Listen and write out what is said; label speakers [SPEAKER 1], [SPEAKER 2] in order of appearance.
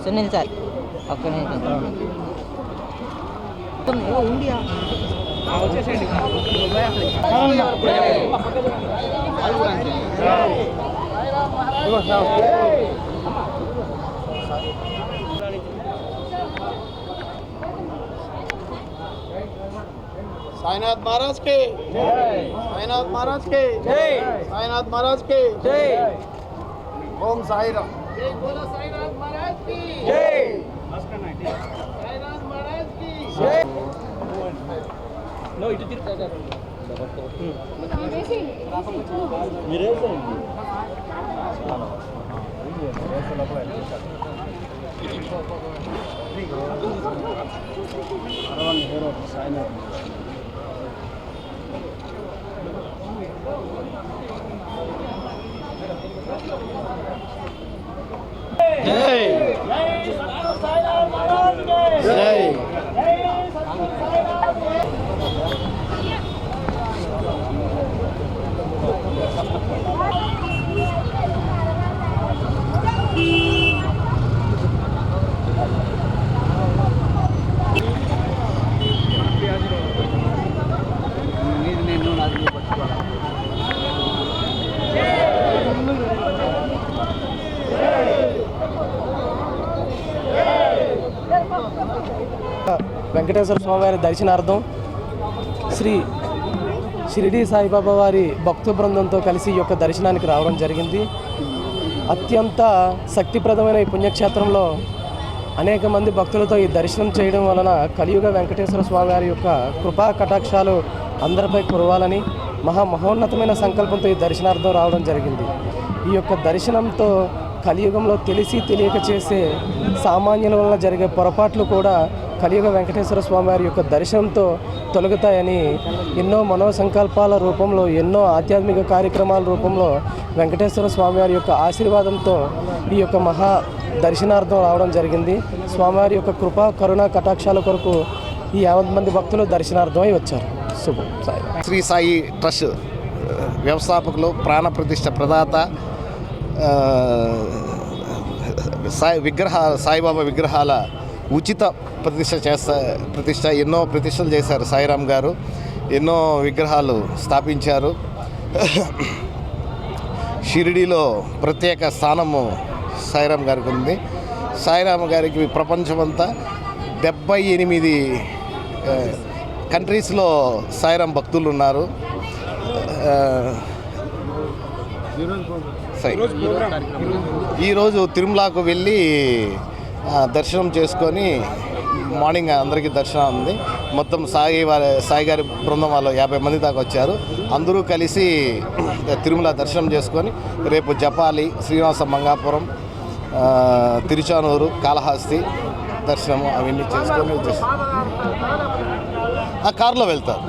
[SPEAKER 1] Sunil sir okay India
[SPEAKER 2] Sainath Maharaj के जय, साईनाथ महाराज के जय, साईनाथ महाराज के जय, ओम साई राम। जय बोलो साईनाथ महाराज की जय, साईनाथ महाराज की जय। नो इट तिरका जय जय
[SPEAKER 3] వెంకటేశ్వర స్వామివారి దర్శనార్థం శ్రీ షిరిడి సాయిబాబా వారి భక్తు బృందంతో కలిసి ఈ యొక్క దర్శనానికి రావడం జరిగింది. అత్యంత శక్తిప్రదమైన ఈ పుణ్యక్షేత్రంలో అనేక మంది భక్తులతో ఈ దర్శనం చేయడం వలన కలియుగ వెంకటేశ్వర స్వామివారి యొక్క కృపా కటాక్షాలు అందరిపై కురవాలని మహోన్నతమైన సంకల్పంతో ఈ దర్శనార్థం రావడం జరిగింది. ఈ యొక్క దర్శనంతో కలియుగంలో తెలిసి తెలియక చేసే సామాన్యుల వలన జరిగే పొరపాట్లు కూడా కలియుగ వెంకటేశ్వర స్వామివారి యొక్క దర్శనంతో తొలగుతాయని ఎన్నో మనోసంకల్పాల రూపంలో ఎన్నో ఆధ్యాత్మిక కార్యక్రమాల రూపంలో వెంకటేశ్వర స్వామివారి యొక్క ఆశీర్వాదంతో ఈ యొక్క మహా దర్శనార్థం రావడం జరిగింది. స్వామివారి యొక్క కృపా కరుణ కటాక్షాల కొరకు ఈ 50 మంది భక్తులు దర్శనార్థమై వచ్చారు. శుభం. సాయి
[SPEAKER 2] శ్రీ సాయి ట్రస్ట్ వ్యవస్థాపకులు ప్రాణప్రతిష్ఠ ప్రదాత సాయిబాబా విగ్రహాల ఉచిత ప్రతిష్ట ఎన్నో ప్రతిష్టలు చేశారు. సాయిరామ్ గారు ఎన్నో విగ్రహాలు స్థాపించారు. షిరిడీలో ప్రత్యేక స్థానము సాయిరామ్ గారికి ఉంది. సాయిరామ్ గారికి ప్రపంచమంతా 78 కంట్రీస్లో సాయిరామ్ భక్తులు ఉన్నారు. ఈరోజు తిరుమలకు వెళ్ళి దర్శనం చేసుకొని మార్నింగ్ అందరికీ దర్శనం ఉంది. మొత్తం సాయి గారి బృందం వాళ్ళు 50 మంది దాకా వచ్చారు. అందరూ కలిసి తిరుమల దర్శనం చేసుకొని రేపు జపాలి, శ్రీనివాస మంగాపురం, తిరుచానూరు, కాళహస్తి దర్శనం అవన్నీ చేసుకొని కారులో వెళ్తారు.